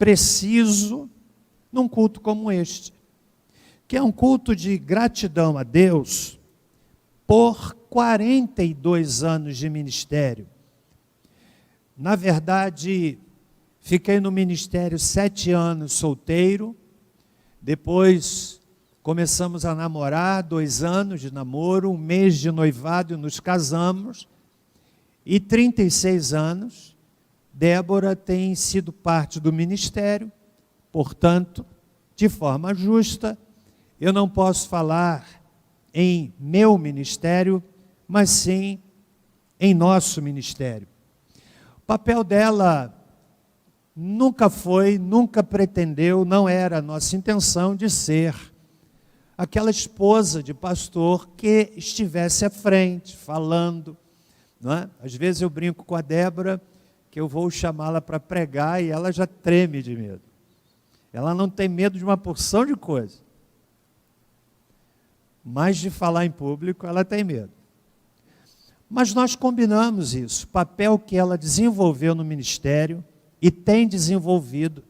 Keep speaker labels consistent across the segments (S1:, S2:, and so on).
S1: preciso num culto como este, que é um culto de gratidão a Deus por 42 anos de ministério. Na verdade, fiquei no ministério 7 anos solteiro, depois começamos a namorar, 2 anos de namoro, 1 mês de noivado e nos casamos, e 36 anos, Débora tem sido parte do ministério, portanto, de forma justa, eu não posso falar em meu ministério, mas sim em nosso ministério. O papel dela nunca foi, nunca pretendeu, não era a nossa intenção de ser aquela esposa de pastor que estivesse à frente, falando, não é? Às vezes eu brinco com a Débora, que eu vou chamá-la para pregar e ela já treme de medo. Ela não tem medo de uma porção de coisa. Mas de falar em público, ela tem medo. Mas nós combinamos isso, o papel que ela desenvolveu no ministério e tem desenvolvido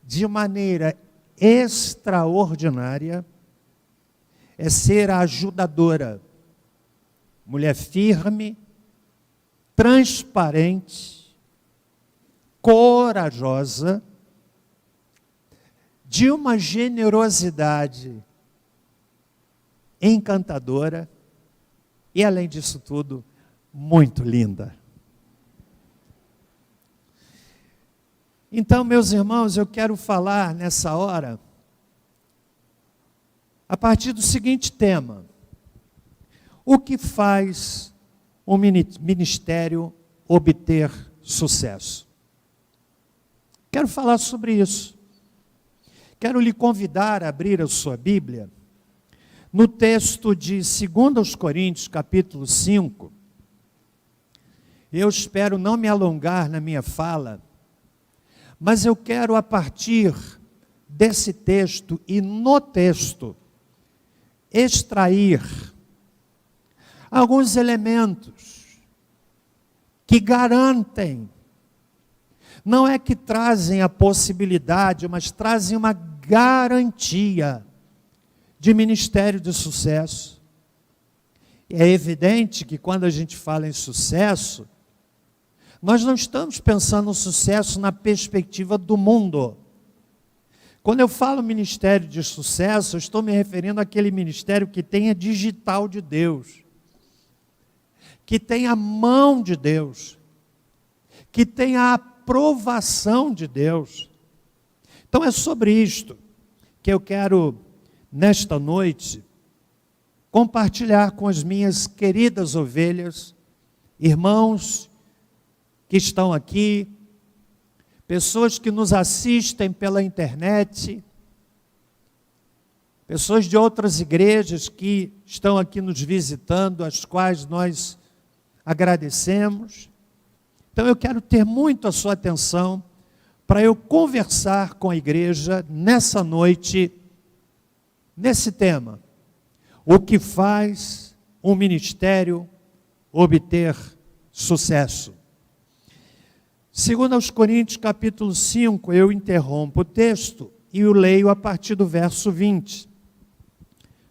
S1: de maneira extraordinária, é ser a ajudadora, mulher firme, transparente, corajosa, de uma generosidade encantadora e, além disso tudo, muito linda. Então, meus irmãos, eu quero falar nessa hora a partir do seguinte tema: o que faz um ministério obter sucesso? Quero falar sobre isso. Quero lhe convidar a abrir a sua Bíblia no texto de 2 Coríntios, capítulo 5, eu espero não me alongar na minha fala, mas eu quero, a partir desse texto e no texto, extrair alguns elementos que garantem, não é que trazem a possibilidade, mas trazem uma garantia de ministério de sucesso. É evidente que quando a gente fala em sucesso, nós não estamos pensando no sucesso na perspectiva do mundo. Quando eu falo ministério de sucesso, eu estou me referindo àquele ministério que tem a digital de Deus, que tem a mão de Deus, que tem a aprovação de Deus. Então é sobre isto que eu quero, nesta noite, compartilhar com as minhas queridas ovelhas, irmãos que estão aqui, pessoas que nos assistem pela internet, pessoas de outras igrejas que estão aqui nos visitando, as quais nós agradecemos. Então eu quero ter muito a sua atenção para eu conversar com a igreja nessa noite, nesse tema: o que faz um ministério obter sucesso. 2 Coríntios capítulo 5, eu interrompo o texto e o leio a partir do verso 20.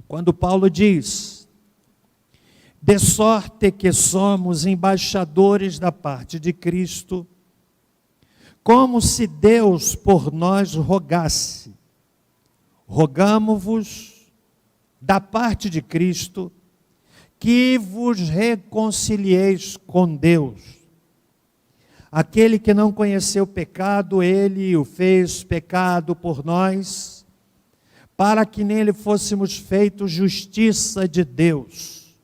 S1: Quando Paulo diz: de sorte que somos embaixadores da parte de Cristo, como se Deus por nós rogasse. Rogamo-vos, da parte de Cristo, que vos reconcilieis com Deus. Aquele que não conheceu o pecado, Ele o fez pecado por nós, para que nele fôssemos feitos justiça de Deus.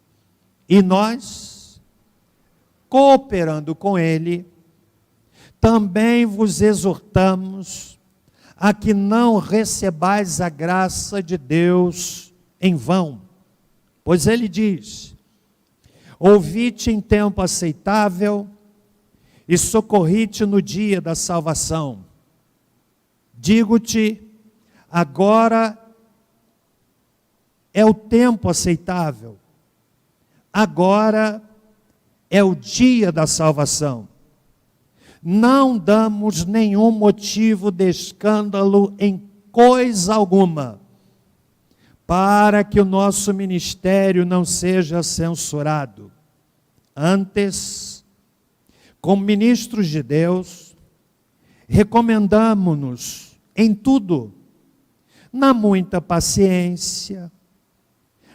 S1: E nós, cooperando com Ele, também vos exortamos a que não recebais a graça de Deus em vão. Pois Ele diz: ouvi-te em tempo aceitável, e socorri-te no dia da salvação. Digo-te, agora é o tempo aceitável, agora é o dia da salvação. não damos nenhum motivo de escândalo em coisa alguma, para que o nosso ministério não seja censurado. Antes, como ministros de Deus, recomendamo-nos em tudo, na muita paciência,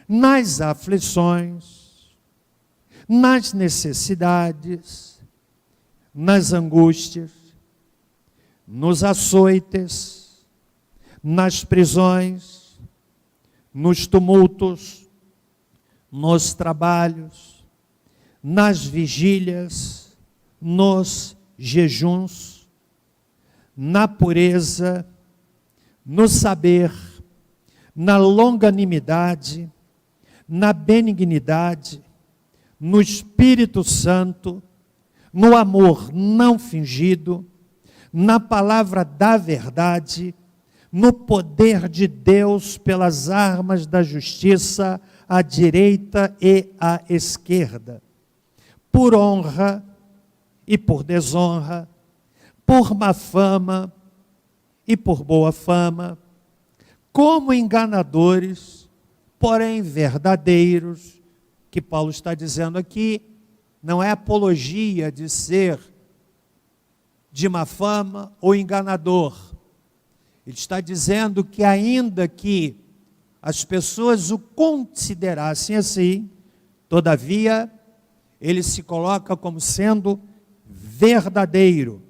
S1: nas aflições, nas necessidades, nas angústias, nos açoites, nas prisões, nos tumultos, nos trabalhos, nas vigílias, nos jejuns, na pureza, no saber, na longanimidade, na benignidade, no Espírito Santo, no amor não fingido, na palavra da verdade, no poder de Deus pelas armas da justiça, à direita e à esquerda, por honra e por desonra, por má fama e por boa fama, como enganadores, porém verdadeiros, que Paulo está dizendo aqui, não é apologia de ser de má fama ou enganador. Ele está dizendo que ainda que as pessoas o considerassem assim, todavia, ele se coloca como sendo verdadeiro,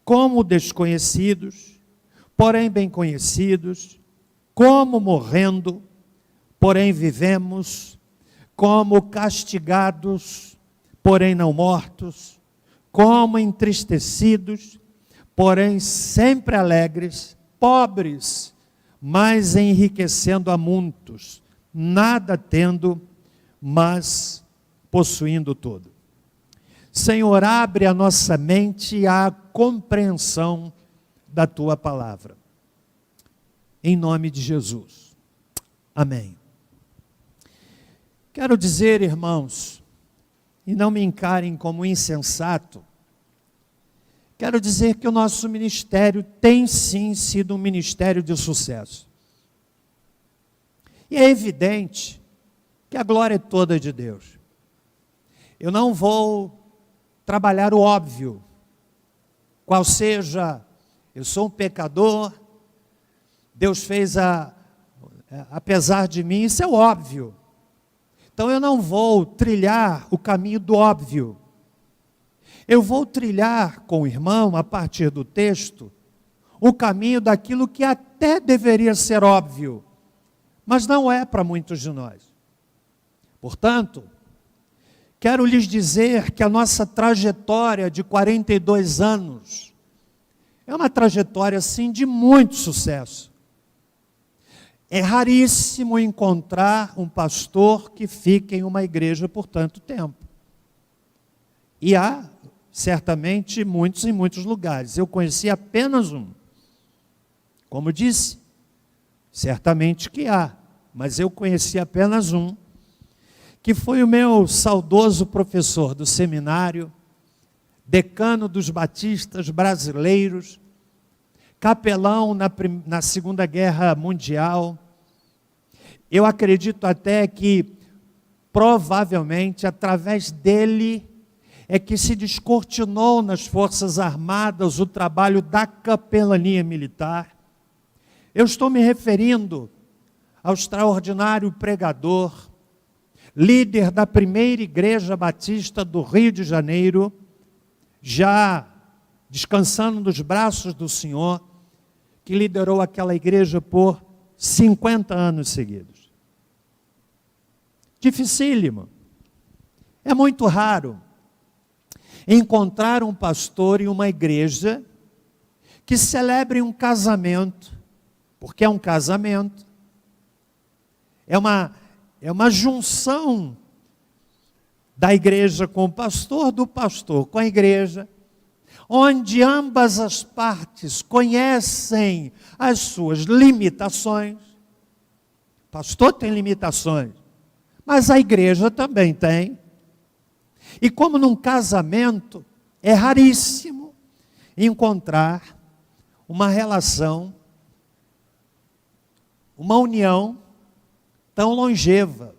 S1: como desconhecidos, porém bem conhecidos, como morrendo, porém vivemos, como castigados, porém não mortos, como entristecidos, porém sempre alegres, pobres, mas enriquecendo a muitos, nada tendo, mas possuindo tudo. Senhor, abre a nossa mente à compreensão da Tua palavra. Em nome de Jesus. Amém. Quero dizer, irmãos, e não me encarem como insensato, quero dizer que o nosso ministério tem sim sido um ministério de sucesso. E é evidente que a glória é toda de Deus. Eu não vou trabalhar o óbvio, qual seja, eu sou um pecador, Deus fez apesar de mim, isso é o óbvio. Então eu não vou trilhar o caminho do óbvio. Eu vou trilhar com o irmão, a partir do texto, o caminho daquilo que até deveria ser óbvio, mas não é para muitos de nós. Portanto, quero lhes dizer que a nossa trajetória de 42 anos é uma trajetória, sim, de muito sucesso. É raríssimo encontrar um pastor que fique em uma igreja por tanto tempo. E há, certamente, muitos em muitos lugares. Eu conheci apenas um. Como disse, certamente que há, mas eu conheci apenas um, que foi o meu saudoso professor do seminário, decano dos batistas brasileiros, capelão na Segunda Guerra Mundial. Eu acredito até que, provavelmente, através dele, é que se descortinou nas Forças Armadas o trabalho da capelania militar. Eu estou me referindo ao extraordinário pregador, líder da primeira igreja batista do Rio de Janeiro, já descansando nos braços do Senhor, que liderou aquela igreja por 50 anos seguidos. Dificílimo. É muito raro encontrar um pastor em uma igreja que celebre um casamento, porque é um casamento, é uma junção da igreja com o pastor, do pastor com a igreja, onde ambas as partes conhecem as suas limitações. O pastor tem limitações, mas a igreja também tem. E como num casamento, É raríssimo encontrar uma relação, uma união tão longeva,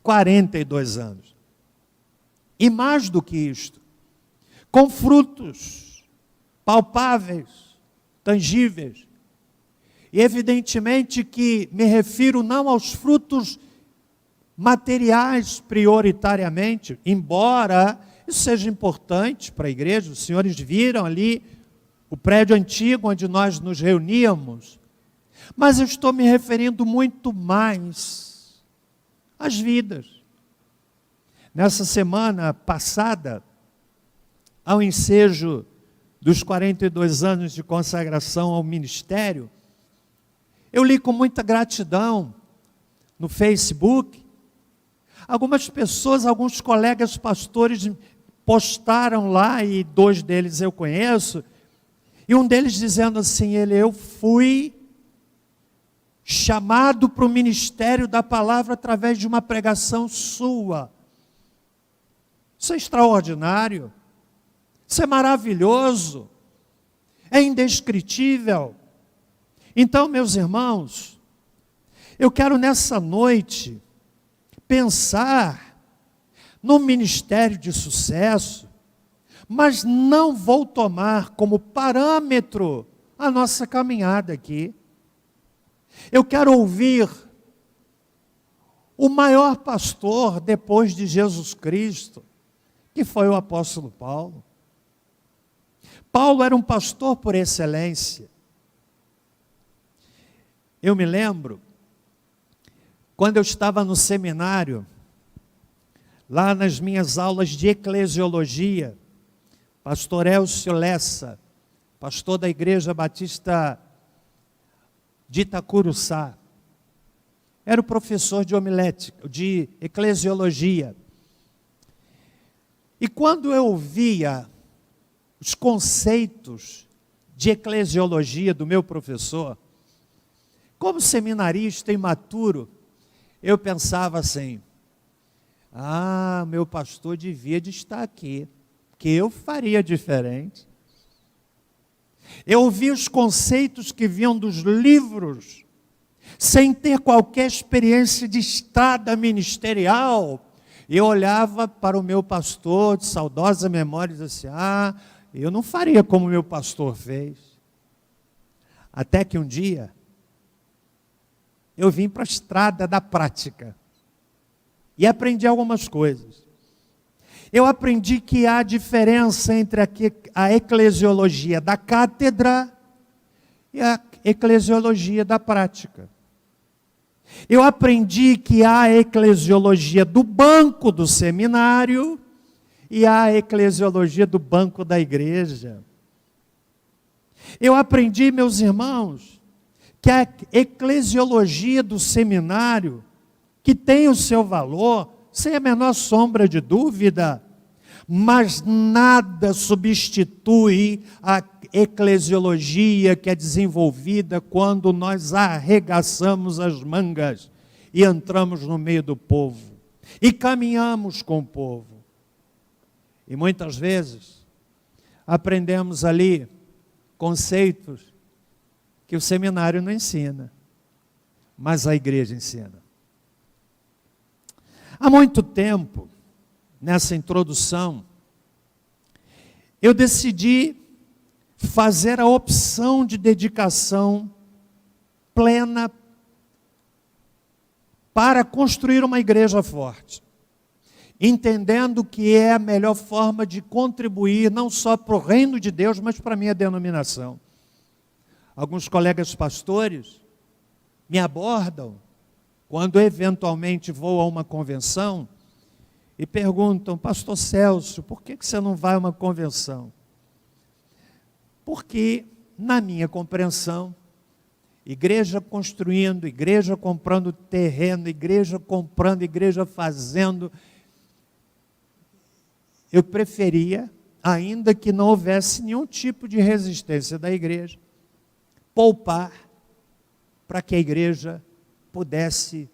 S1: 42 anos. E mais do que isto, com frutos palpáveis, tangíveis. E evidentemente que me refiro não aos frutos materiais prioritariamente, embora isso seja importante para a igreja. Os senhores viram ali o prédio antigo onde nós nos reuníamos, mas eu estou me referindo muito mais às vidas. Nessa semana passada, ao ensejo dos 42 anos de consagração ao ministério, eu li com muita gratidão no Facebook, algumas pessoas, alguns colegas pastores postaram lá, e 2 deles eu conheço, e um deles dizendo assim, eu fui chamado para o ministério da palavra através de uma pregação sua. Isso é extraordinário, isso é maravilhoso, é indescritível. Então, meus irmãos, eu quero nessa noite pensar no ministério de sucesso, mas não vou tomar como parâmetro a nossa caminhada aqui. Eu quero ouvir o maior pastor depois de Jesus Cristo, que foi o apóstolo Paulo. Paulo era um pastor por excelência. Eu me lembro, quando eu estava no seminário, lá nas minhas aulas de eclesiologia, pastor Elcio Lessa, pastor da Igreja Batista de Itacuruçá, era o professor de homilética, de eclesiologia. E quando eu ouvia os conceitos de eclesiologia do meu professor, como seminarista imaturo, eu pensava assim, meu pastor devia de estar aqui, que eu faria diferente. Eu ouvia os conceitos que vinham dos livros, sem ter qualquer experiência de estrada ministerial. Eu olhava para o meu pastor, de saudosa memória, e dizia assim, eu não faria como o meu pastor fez. Até que um dia, eu vim para a estrada da prática e aprendi algumas coisas. Eu aprendi que há diferença entre a eclesiologia da cátedra e a eclesiologia da prática. Eu aprendi que há a eclesiologia do banco do seminário e há a eclesiologia do banco da igreja. Eu aprendi, meus irmãos, que a eclesiologia do seminário, que tem o seu valor, sem a menor sombra de dúvida, mas nada substitui a eclesiologia que é desenvolvida quando nós arregaçamos as mangas e entramos no meio do povo e caminhamos com o povo. E muitas vezes aprendemos ali conceitos que o seminário não ensina, mas a igreja ensina. Há muito tempo, nessa introdução, eu decidi fazer a opção de dedicação plena para construir uma igreja forte, entendendo que é a melhor forma de contribuir não só para o reino de Deus, mas para a minha denominação. Alguns colegas pastores me abordam quando eventualmente vou a uma convenção e perguntam, pastor Celso, por que você não vai a uma convenção? Porque, na minha compreensão, igreja construindo, igreja comprando terreno, igreja comprando, igreja fazendo, eu preferia, ainda que não houvesse nenhum tipo de resistência da igreja, poupar para que a igreja pudesse,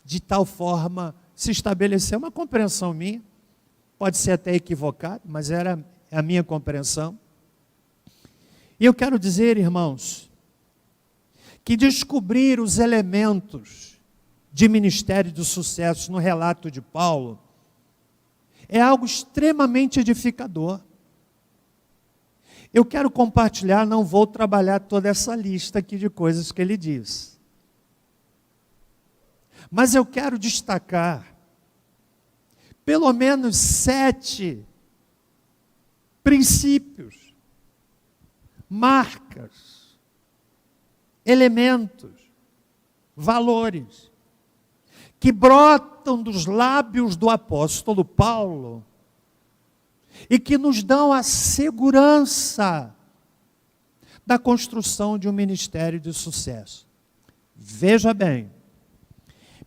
S1: de tal forma, se estabelecer, uma compreensão minha, Pode ser até equivocado, mas era a minha compreensão. E eu quero dizer, irmãos, que descobrir os elementos de ministério de sucesso no relato de Paulo é algo extremamente edificador. Eu quero compartilhar, não vou trabalhar toda essa lista aqui de coisas que ele diz. Mas eu quero destacar pelo menos 7 princípios, marcas, elementos, valores, que brotam dos lábios do apóstolo Paulo e que nos dão a segurança da construção de um ministério de sucesso. Veja bem,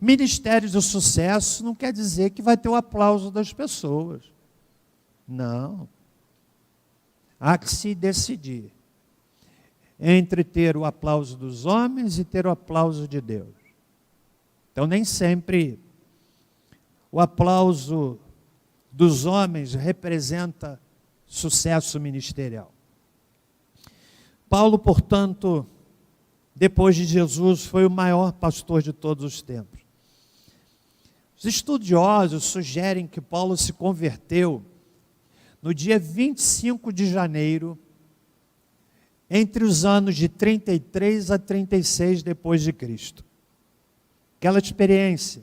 S1: ministério de sucesso não quer dizer que vai ter o aplauso das pessoas. Não. Há que se decidir entre ter o aplauso dos homens e ter o aplauso de Deus. Então, nem sempre o aplauso dos homens representa sucesso ministerial. Paulo, portanto, depois de Jesus, foi o maior pastor de todos os tempos. Os estudiosos sugerem que Paulo se converteu no dia 25 de janeiro, entre os anos de 33 a 36 depois de Cristo. Aquela experiência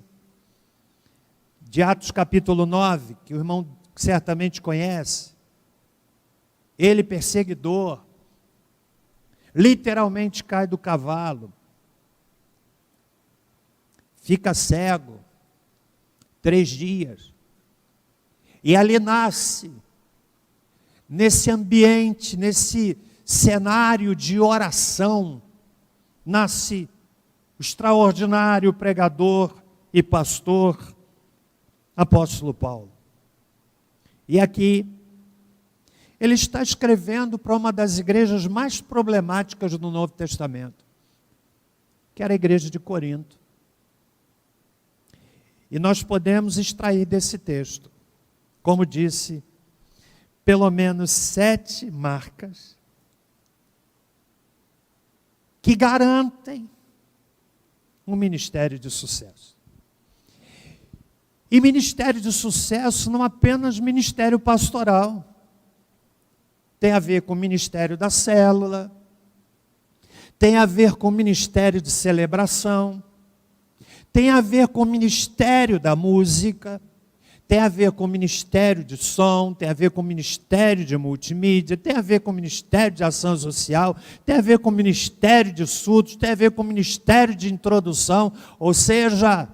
S1: de Atos capítulo 9, que o irmão certamente conhece, ele perseguidor, literalmente cai do cavalo, fica cego, 3 dias, e ali nasce, nesse ambiente, nesse cenário de oração, nasce o extraordinário pregador e pastor, apóstolo Paulo. E aqui, ele está escrevendo para uma das igrejas mais problemáticas do Novo Testamento, que era a igreja de Corinto. E nós podemos extrair desse texto, como disse, pelo menos 7 marcas que garantem um ministério de sucesso. E ministério de sucesso não apenas ministério pastoral. Tem a ver com o ministério da célula, tem a ver com o ministério de celebração, tem a ver com o ministério da música, tem a ver com o ministério de som, tem a ver com o ministério de multimídia, tem a ver com o ministério de ação social, tem a ver com o ministério de estudos, tem a ver com o ministério de introdução. Ou seja,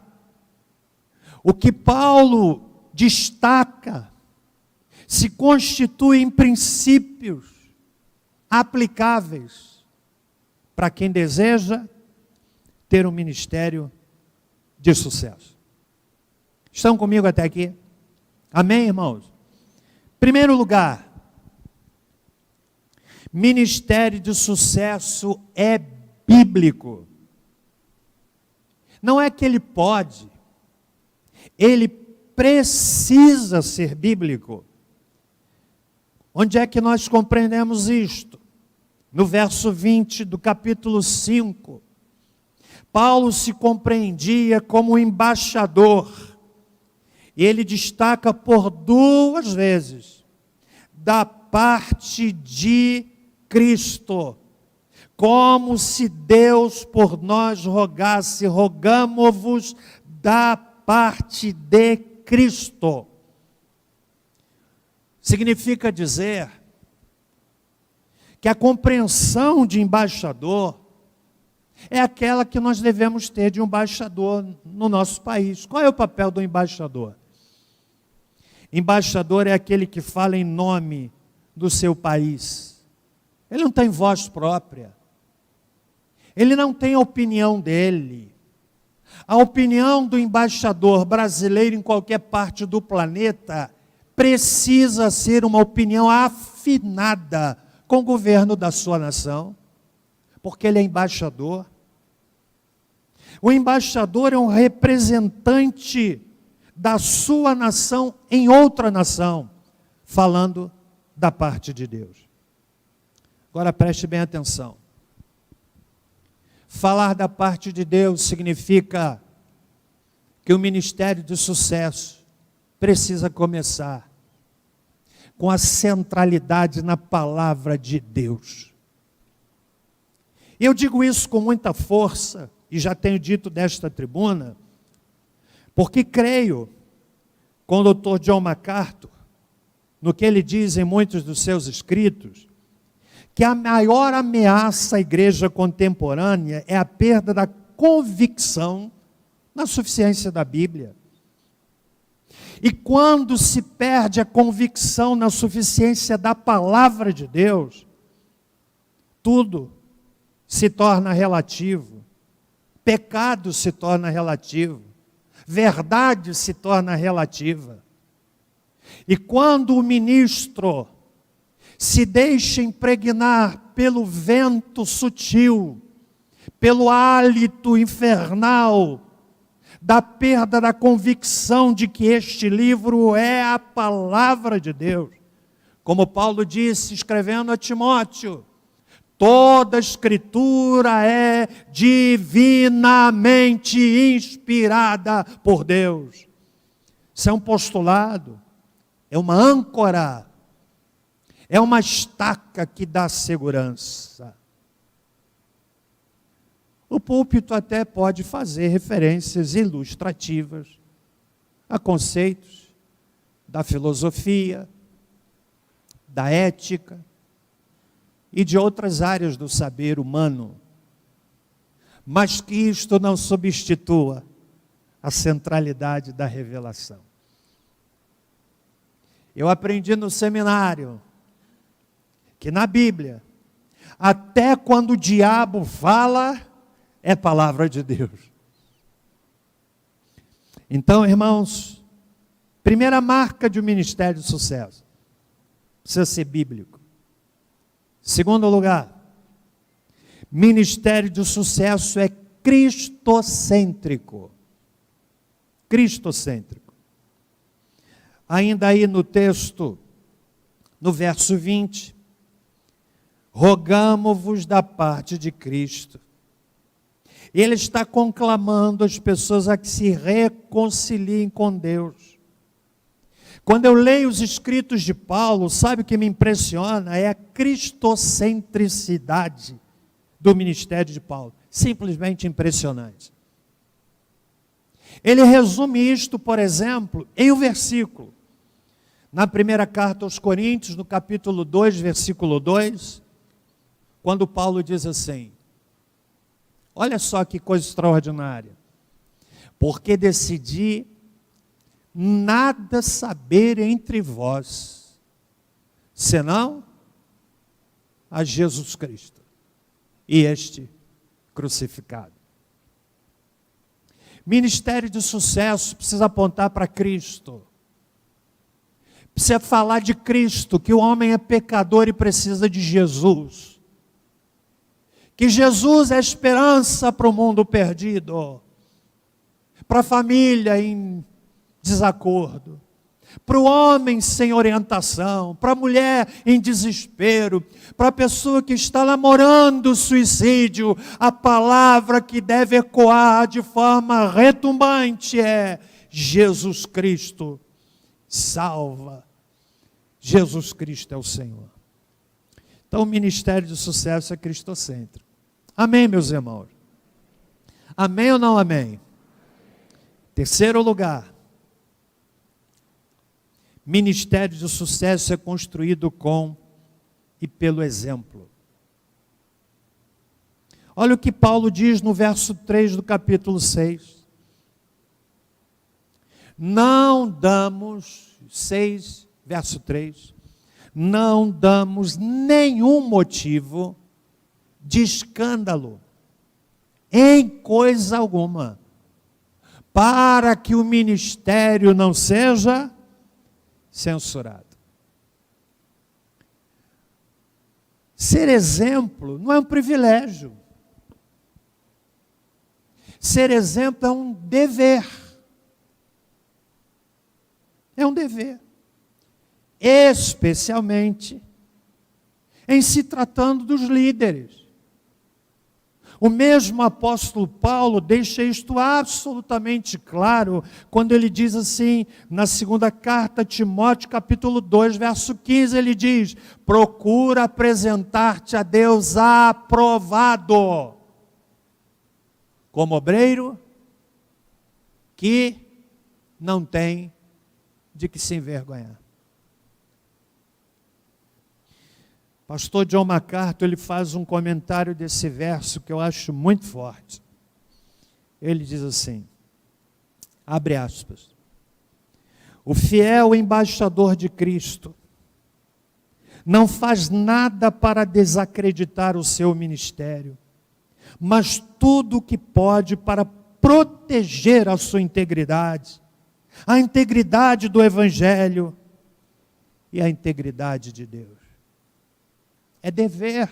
S1: o que Paulo destaca se constitui em princípios aplicáveis para quem deseja ter um ministério de sucesso. Estão comigo até aqui? Amém, irmãos? Primeiro lugar, ministério de sucesso é bíblico. Não é que ele pode, ele precisa ser bíblico. Onde é que nós compreendemos isto? No verso 20 do capítulo 5, Paulo se compreendia como embaixador. E ele destaca por 2 vezes, da parte de Cristo, como se Deus por nós rogasse, rogamo-vos da parte de Cristo. Significa dizer que a compreensão de embaixador é aquela que nós devemos ter de um embaixador no nosso país. Qual é o papel do embaixador? Embaixador é aquele que fala em nome do seu país. Ele não tem voz própria. Ele não tem a opinião dele. A opinião do embaixador brasileiro em qualquer parte do planeta precisa ser uma opinião afinada com o governo da sua nação, porque ele é embaixador. O embaixador é um representante da sua nação em outra nação, falando da parte de Deus. Agora preste bem atenção. Falar da parte de Deus significa que o ministério de sucesso precisa começar com a centralidade na palavra de Deus. Eu digo isso com muita força, e já tenho dito desta tribuna, porque creio com o Dr. John MacArthur, no que ele diz em muitos dos seus escritos, que a maior ameaça à igreja contemporânea é a perda da convicção na suficiência da Bíblia. E quando se perde a convicção na suficiência da palavra de Deus, tudo se torna relativo, pecado se torna relativo, verdade se torna relativa. E quando o ministro se deixa impregnar pelo vento sutil, pelo hálito infernal, da perda da convicção de que este livro é a palavra de Deus, como Paulo disse, escrevendo a Timóteo, toda a escritura é divinamente inspirada por Deus. Isso é um postulado, é uma âncora, é uma estaca que dá segurança. O púlpito até pode fazer referências ilustrativas a conceitos da filosofia, da ética e de outras áreas do saber humano, mas que isto não substitua a centralidade da revelação. Eu aprendi no seminário que na Bíblia, até quando o diabo fala, é palavra de Deus. Então, irmãos, primeira marca de um ministério de sucesso, precisa ser bíblico. Segundo lugar, ministério de sucesso é cristocêntrico. Cristocêntrico. Ainda aí no texto, no verso 20, rogamo-vos da parte de Cristo. Ele está conclamando as pessoas a que se reconciliem com Deus. Quando eu leio os escritos de Paulo, sabe o que me impressiona? É a cristocentricidade do ministério de Paulo. Simplesmente impressionante. Ele resume isto, por exemplo, em um versículo. Na primeira carta aos Coríntios, no capítulo 2, versículo 2, quando Paulo diz assim, olha só que coisa extraordinária. Porque decidi nada saber entre vós, senão a Jesus Cristo e este crucificado. Ministério de sucesso precisa apontar para Cristo. Precisa falar de Cristo, que o homem é pecador e precisa de Jesus. Que Jesus é a esperança para o mundo perdido, para a família em desacordo, para o homem sem orientação, para a mulher em desespero, para a pessoa que está namorando suicídio. A palavra que deve ecoar de forma retumbante é: Jesus Cristo salva, Jesus Cristo é o Senhor. Então o ministério de sucesso é cristocêntrico. Amém, meus irmãos? Amém ou não amém? Terceiro lugar, ministério de sucesso é construído com e pelo exemplo. Olha o que Paulo diz no verso 3 do capítulo 6. Não damos, 6, verso 3, não damos nenhum motivo de escândalo, em coisa alguma, para que o ministério não seja censurado. Ser exemplo não é um privilégio. Ser exemplo é um dever. É um dever. Especialmente em se tratando dos líderes. O mesmo apóstolo Paulo deixa isto absolutamente claro quando ele diz assim, na segunda carta a Timóteo, capítulo 2, verso 15, ele diz: procura apresentar-te a Deus aprovado, como obreiro que não tem de que se envergonhar. Pastor John MacArthur, ele faz um comentário desse verso que eu acho muito forte. Ele diz assim, abre aspas, o fiel embaixador de Cristo não faz nada para desacreditar o seu ministério, mas tudo o que pode para proteger a sua integridade, a integridade do Evangelho e a integridade de Deus. É dever,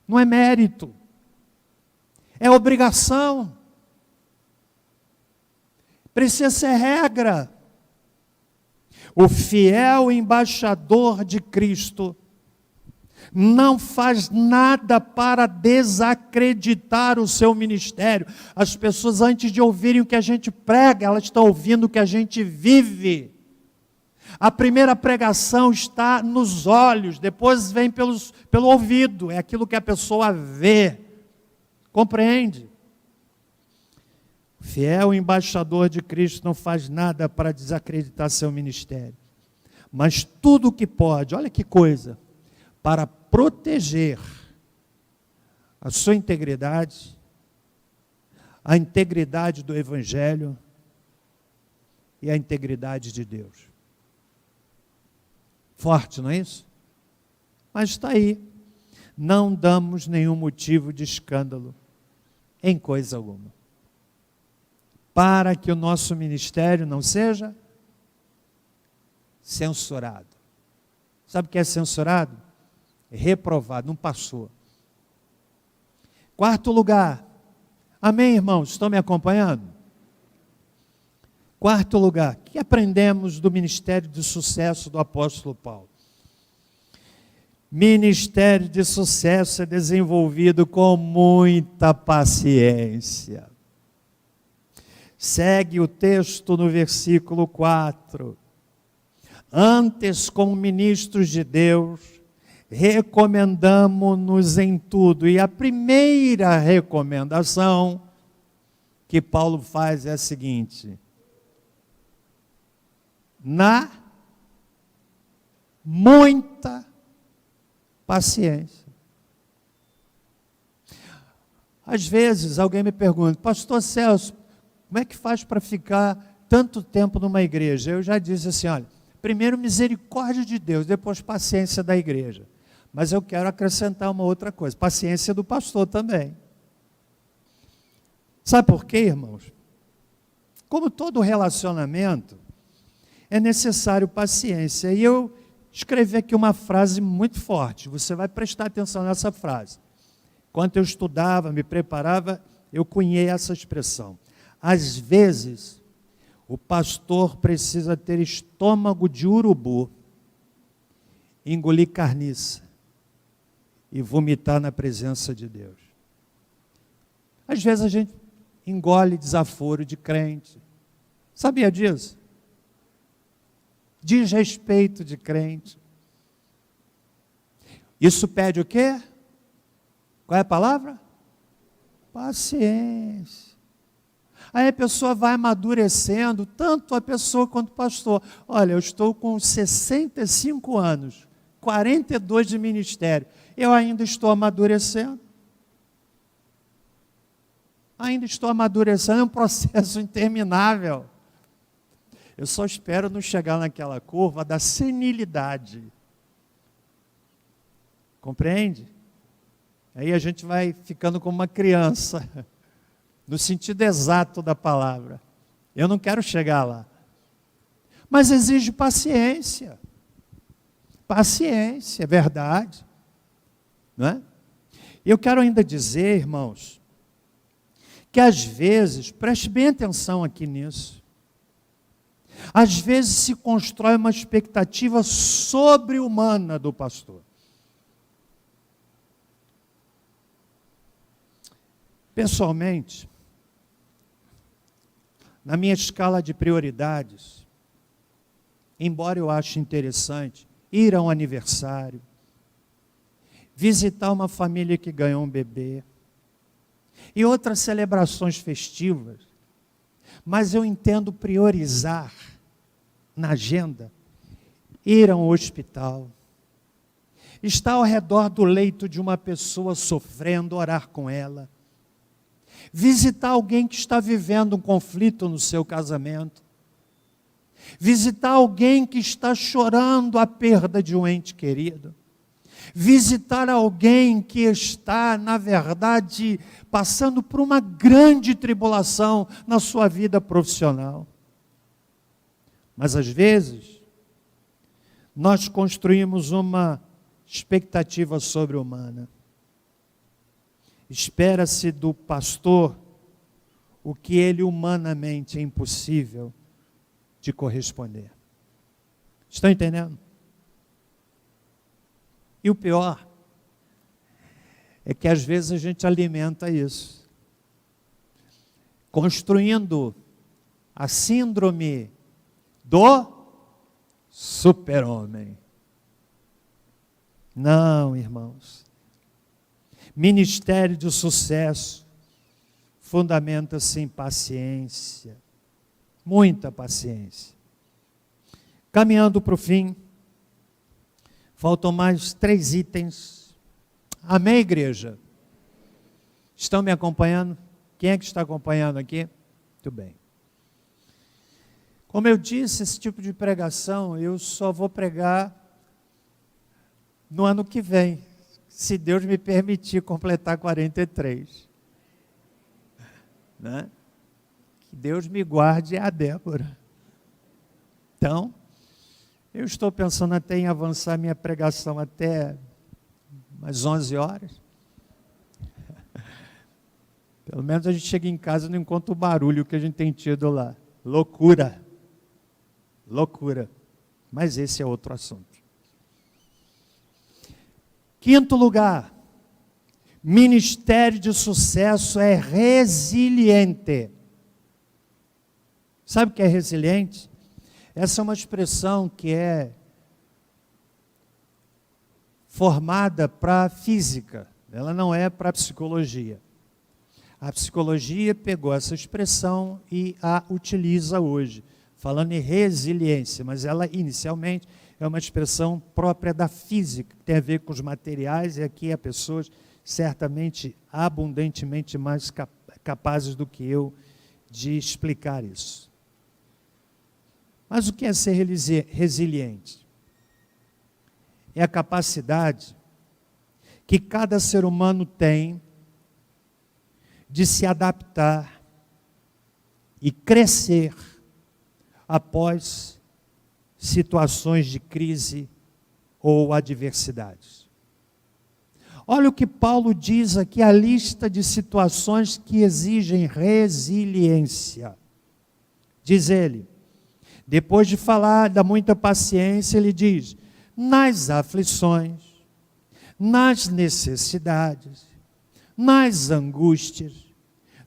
S1: não é mérito, é obrigação, precisa ser regra. O fiel embaixador de Cristo não faz nada para desacreditar o seu ministério. As pessoas, antes de ouvirem o que a gente prega, elas estão ouvindo o que a gente vive. A primeira pregação está nos olhos, depois vem pelo ouvido, é aquilo que a pessoa vê, compreende? O fiel embaixador de Cristo não faz nada para desacreditar seu ministério, mas tudo o que pode, olha que coisa, para proteger a sua integridade, a integridade do Evangelho e a integridade de Deus. Forte, não é isso? Mas está aí. Não damos nenhum motivo de escândalo em coisa alguma. Para que o nosso ministério não seja censurado. Sabe o que é censurado? Reprovado, não passou. Quarto lugar. Amém, irmãos? Estão me acompanhando? Quarto lugar, o que aprendemos do ministério de sucesso do apóstolo Paulo? Ministério de sucesso é desenvolvido com muita paciência. Segue o texto no versículo 4. Antes, como ministros de Deus, recomendamo-nos em tudo. E a primeira recomendação que Paulo faz é a seguinte: na muita paciência. Às vezes alguém me pergunta, pastor Celso, como é que faz para ficar tanto tempo numa igreja? Eu já disse assim, olha, primeiro misericórdia de Deus, depois paciência da igreja. Mas eu quero acrescentar uma outra coisa, paciência do pastor também. Sabe por quê, irmãos? Como todo relacionamento, é necessário paciência. E eu escrevi aqui uma frase muito forte. Você vai prestar atenção nessa frase. Enquanto eu estudava, me preparava, eu cunhei essa expressão. Às vezes, o pastor precisa ter estômago de urubu, engolir carniça e vomitar na presença de Deus. Às vezes a gente engole desaforo de crente. Sabia disso? Desrespeito de crente. Isso pede o quê? Qual é a palavra? Paciência. Aí a pessoa vai amadurecendo, tanto a pessoa quanto o pastor. Olha, eu estou com 65 anos, 42 de ministério. Eu ainda estou amadurecendo. Ainda estou amadurecendo, é um processo interminável. Eu só espero não chegar naquela curva da senilidade. Compreende? Aí a gente vai ficando como uma criança, no sentido exato da palavra. Eu não quero chegar lá. Mas exige paciência. Paciência, é verdade. Não é? Eu quero ainda dizer, irmãos, que às vezes, preste bem atenção aqui nisso, Às vezes se constrói uma expectativa sobre-humana do pastor. Pessoalmente, na minha escala de prioridades, embora eu ache interessante ir a um aniversário, visitar uma família que ganhou um bebê e outras celebrações festivas, mas eu entendo priorizar na agenda ir a um hospital, estar ao redor do leito de uma pessoa sofrendo, orar com ela, visitar alguém que está vivendo um conflito no seu casamento, visitar alguém que está chorando a perda de um ente querido, visitar alguém que está, na verdade, passando por uma grande tribulação na sua vida profissional. Mas às vezes, nós construímos uma expectativa sobre-humana. Espera-se do pastor o que ele humanamente é impossível de corresponder. Estão entendendo? E o pior é que às vezes a gente alimenta isso, construindo a síndrome do super-homem. Não, irmãos. Ministério de sucesso fundamenta-se em paciência, muita paciência. Caminhando para o fim, faltam mais 3 itens. Amém, igreja? Estão me acompanhando? Quem é que está acompanhando aqui? Muito bem. Como eu disse, esse tipo de pregação eu só vou pregar no ano que vem, se Deus me permitir completar 43. Né? Que Deus me guarde a Débora. Então, eu estou pensando até em avançar minha pregação até umas 11 horas. Pelo menos a gente chega em casa e não encontra o barulho que a gente tem tido lá. Loucura. Loucura. Mas esse é outro assunto. Quinto lugar, ministério de sucesso é resiliente. Sabe o que é resiliente? Essa é uma expressão que é formada para a física, ela não é para a psicologia. A psicologia pegou essa expressão e a utiliza hoje, falando em resiliência, mas ela inicialmente é uma expressão própria da física, que tem a ver com os materiais, e aqui há pessoas certamente abundantemente mais capazes do que eu de explicar isso. Mas o que é ser resiliente? É a capacidade que cada ser humano tem de se adaptar e crescer após situações de crise ou adversidades. Olha o que Paulo diz aqui, a lista de situações que exigem resiliência. Diz ele, depois de falar da muita paciência, ele diz, nas aflições, nas necessidades, nas angústias,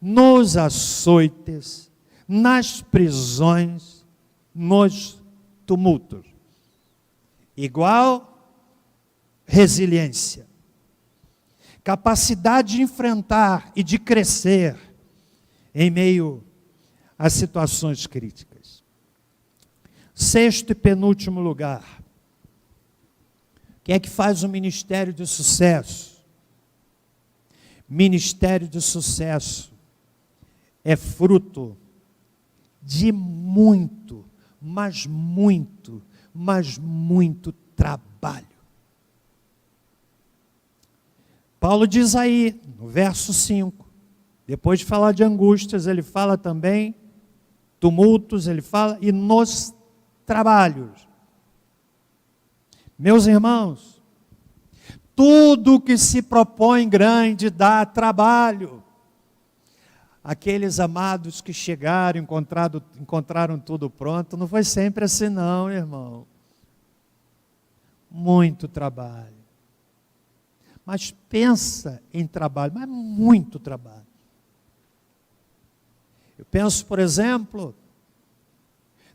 S1: nos açoites, nas prisões, nos tumultos. Igual resiliência. Capacidade de enfrentar e de crescer em meio a situações críticas. Sexto e penúltimo lugar. O que é que faz o ministério de sucesso? Ministério de sucesso é fruto de muito, mas muito trabalho. Paulo diz aí, no verso 5, depois de falar de angústias, ele fala também tumultos, ele fala, e nos trabalhos. Meus irmãos, tudo que se propõe grande dá trabalho. aqueles amados que chegaram, encontraram tudo pronto. Não foi sempre assim não, irmão. Muito trabalho. Mas pensa em trabalho, mas muito trabalho. Eu penso, por exemplo,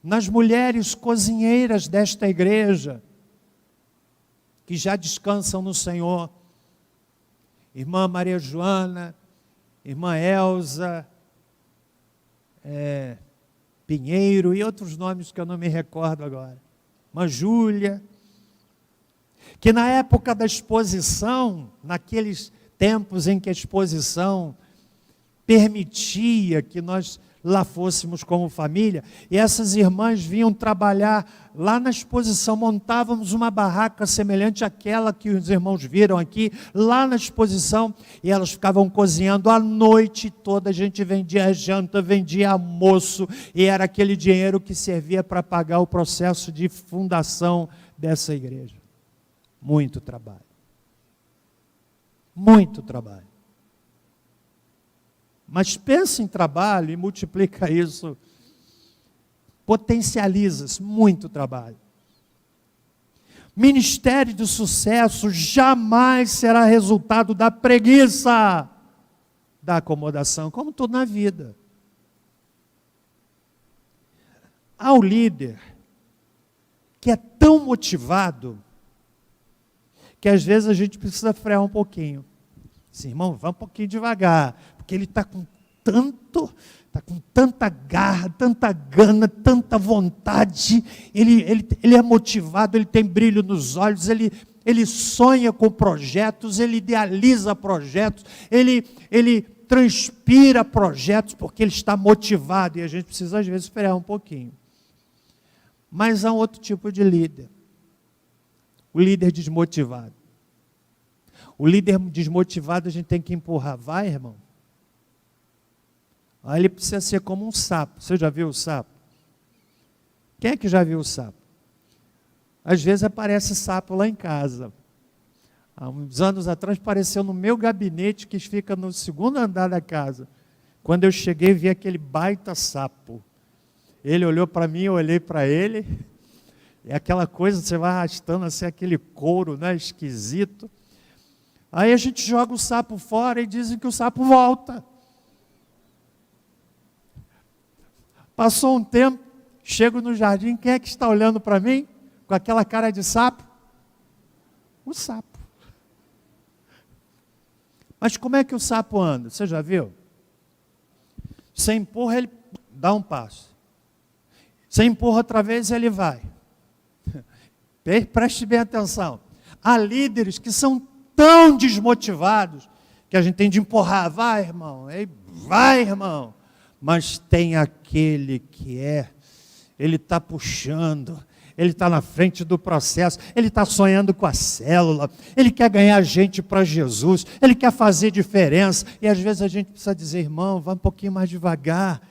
S1: nas mulheres cozinheiras desta igreja, que já descansam no Senhor. Irmã Maria Joana, irmã Elza, Pinheiro e outros nomes que eu não me recordo agora. Irmã Júlia, que na época da exposição, naqueles tempos em que a exposição permitia que nós lá fôssemos como família, e essas irmãs vinham trabalhar lá na exposição, montávamos uma barraca semelhante àquela que os irmãos viram aqui, lá na exposição, e elas ficavam cozinhando a noite toda, a gente vendia janta, vendia almoço, e era aquele dinheiro que servia para pagar o processo de fundação dessa igreja. Muito trabalho. Muito trabalho. Mas pensa em trabalho e multiplica isso, potencializa-se, muito trabalho. Ministério de sucesso jamais será resultado da preguiça, da acomodação, como tudo na vida. Há o líder que é tão motivado que às vezes a gente precisa frear um pouquinho. Assim, irmão, vá um pouquinho devagar, porque ele está com tanta garra, tanta gana, tanta vontade, ele é motivado, ele tem brilho nos olhos, ele sonha com projetos, ele idealiza projetos, ele transpira projetos, porque ele está motivado, e a gente precisa às vezes esperar um pouquinho. Mas há outro tipo de líder, o líder desmotivado. O líder desmotivado a gente tem que empurrar. Vai, irmão. Aí ele precisa ser como um sapo. Você já viu o sapo? Quem é que já viu o sapo? Às vezes aparece sapo lá em casa. Há uns anos atrás apareceu no meu gabinete, que fica no segundo andar da casa. Quando eu cheguei, vi aquele baita sapo. Ele olhou para mim, eu olhei para ele. É aquela coisa, você vai arrastando assim, aquele couro, né, esquisito. Aí a gente joga o sapo fora e dizem que o sapo volta. Passou um tempo, chego no jardim, quem é que está olhando para mim? Com aquela cara de sapo? O sapo. Mas como é que o sapo anda? Você já viu? Você empurra, ele dá um passo. Você empurra outra vez, ele vai. Preste bem atenção. Há líderes que são tão desmotivados que a gente tem de empurrar. Vai, irmão. Vai, irmão. Mas tem aquele que ele está puxando, ele está na frente do processo, ele está sonhando com a célula, ele quer ganhar gente para Jesus, ele quer fazer diferença, e às vezes a gente precisa dizer, irmão, vá um pouquinho mais devagar.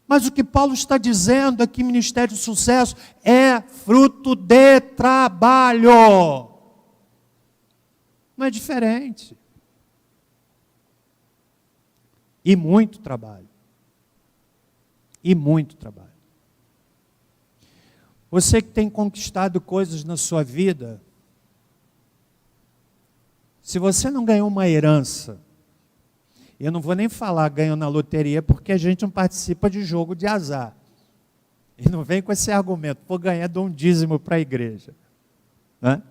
S1: Mas o que Paulo está dizendo é que ministério de sucesso é fruto de trabalho. Não é diferente. E muito trabalho. E muito trabalho. Você que tem conquistado coisas na sua vida, se você não ganhou uma herança, eu não vou nem falar ganhou na loteria, porque a gente não participa de jogo de azar. E não vem com esse argumento, vou ganhar de um dízimo para a igreja. Né?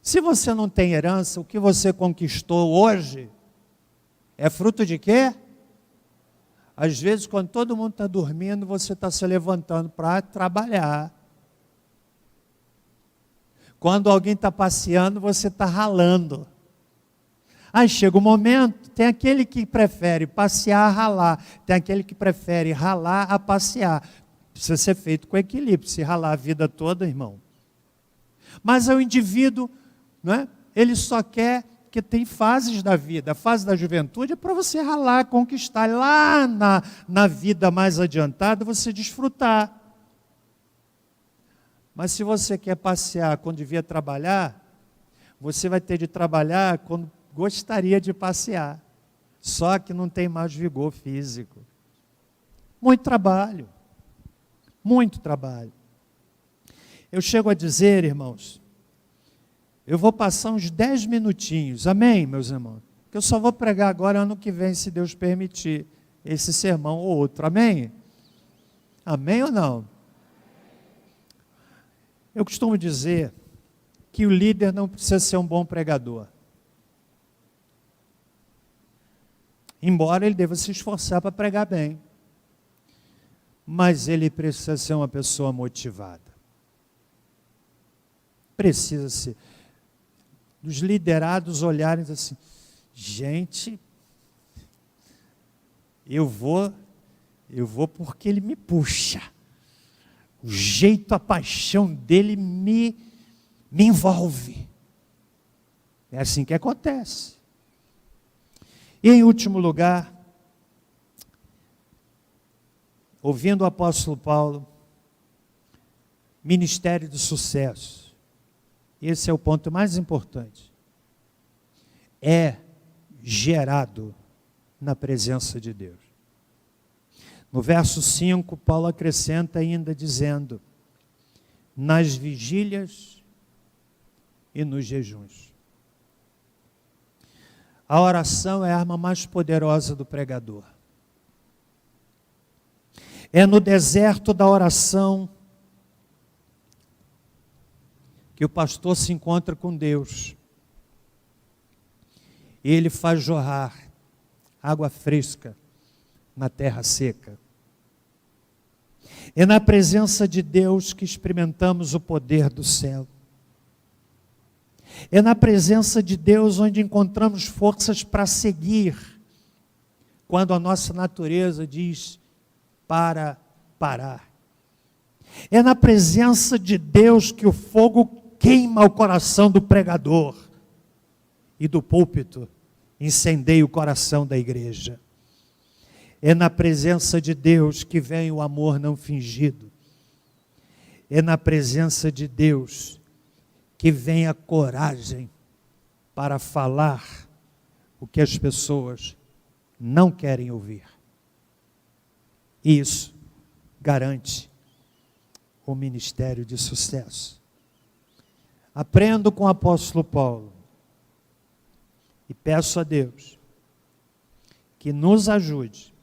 S1: Se você não tem herança, o que você conquistou hoje é fruto de quê? Às vezes, quando todo mundo está dormindo, você está se levantando para trabalhar. Quando alguém está passeando, você está ralando. Aí chega o momento, tem aquele que prefere passear a ralar, tem aquele que prefere ralar a passear. Precisa ser feito com equilíbrio, se ralar a vida toda, irmão. Mas o indivíduo, não é? Ele só quer, que tem fases da vida, a fase da juventude é para você ralar, conquistar, lá na vida mais adiantada você desfrutar. Mas se você quer passear quando devia trabalhar, você vai ter de trabalhar quando gostaria de passear. só que não tem mais vigor físico. Muito trabalho. Muito trabalho. Eu chego a dizer, irmãos, eu vou passar uns 10 minutinhos, amém, meus irmãos? Que eu só vou pregar agora ano que vem, se Deus permitir, esse sermão ou outro, amém? Amém ou não? Eu costumo dizer que o líder não precisa ser um bom pregador. Embora ele deva se esforçar para pregar bem. Mas ele precisa ser uma pessoa motivada. Precisa ser. Os liderados olharem assim, gente, eu vou porque ele me puxa. O jeito, a paixão dele me envolve. É assim que acontece. E em último lugar, ouvindo o apóstolo Paulo, ministério de sucesso. Esse é o ponto mais importante. É gerado na presença de Deus. No verso 5, Paulo acrescenta ainda dizendo, nas vigílias e nos jejuns. A oração é a arma mais poderosa do pregador. É no deserto da oração que o pastor se encontra com Deus. Ele faz jorrar água fresca na terra seca. É na presença de Deus que experimentamos o poder do céu. É na presença de Deus onde encontramos forças para seguir, quando a nossa natureza diz para parar. É na presença de Deus que o fogo queima o coração do pregador e do púlpito incendeia o coração da igreja. É na presença de Deus que vem o amor não fingido. É na presença de Deus que vem a coragem para falar o que as pessoas não querem ouvir. Isso garante o ministério de sucesso. Aprendo com o apóstolo Paulo e peço a Deus que nos ajude,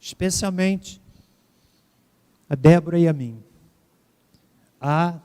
S1: especialmente a Débora e a mim, a